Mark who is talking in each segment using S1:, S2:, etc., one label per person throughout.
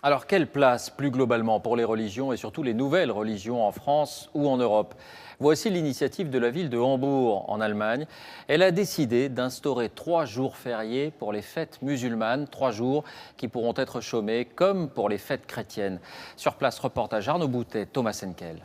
S1: Alors, quelle place, plus globalement, pour les religions et surtout les nouvelles religions en France ou en Europe? Voici l'initiative de la ville de Hambourg, en Allemagne. Elle a décidé d'instaurer 3 jours fériés pour les fêtes musulmanes, 3 jours qui pourront être chômés comme pour les fêtes chrétiennes. Sur place, reportage Arnaud Boutet, Thomas Henkel.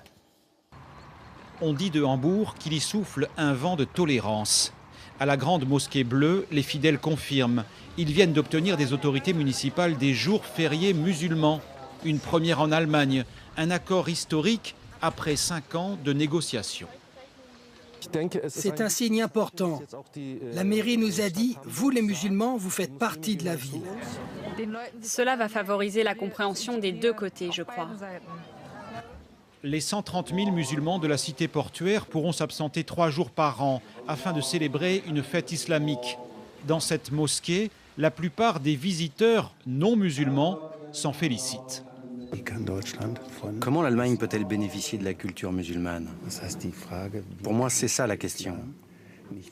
S2: On dit de Hambourg qu'il y souffle un vent de tolérance. À la grande mosquée bleue, les fidèles confirment. Ils viennent d'obtenir des autorités municipales des jours fériés musulmans. Une première en Allemagne, un accord historique après 5 ans de négociations.
S3: C'est un signe important. La mairie nous a dit, vous les musulmans, vous faites partie de la ville.
S4: Cela va favoriser la compréhension des deux côtés, je crois.
S2: Les 130 000 musulmans de la cité portuaire pourront s'absenter 3 jours par an afin de célébrer une fête islamique. Dans cette mosquée, la plupart des visiteurs non musulmans s'en félicitent.
S5: Comment l'Allemagne peut-elle bénéficier de la culture musulmane? Pour moi, c'est ça la question.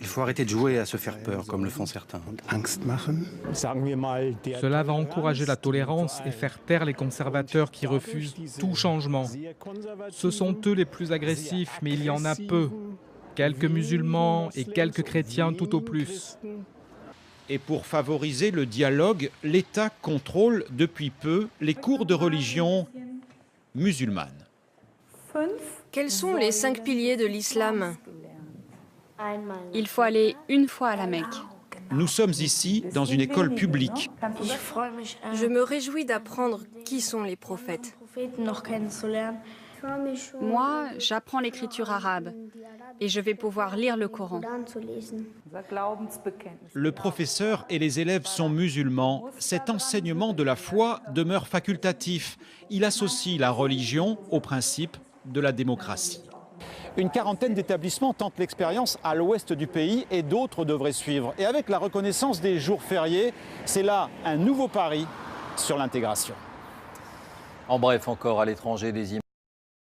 S5: Il faut arrêter de jouer à se faire peur, comme le font certains.
S6: Cela va encourager la tolérance et faire taire les conservateurs qui refusent tout changement. Ce sont eux les plus agressifs, mais il y en a peu. Quelques musulmans et quelques chrétiens tout au plus.
S2: Et pour favoriser le dialogue, l'État contrôle depuis peu les cours de religion musulmane.
S7: Quels sont les 5 piliers de l'islam?
S4: Il faut aller une fois à la Mecque.
S2: Nous sommes ici dans une école publique.
S7: Je me réjouis d'apprendre qui sont les prophètes.
S4: Moi, j'apprends l'écriture arabe et je vais pouvoir lire le Coran.
S2: Le professeur et les élèves sont musulmans. Cet enseignement de la foi demeure facultatif. Il associe la religion au principe de la démocratie. Une quarantaine d'établissements tentent l'expérience à l'ouest du pays et d'autres devraient suivre. Et avec la reconnaissance des jours fériés, c'est là un nouveau pari sur l'intégration.
S1: En bref, encore à l'étranger, des images.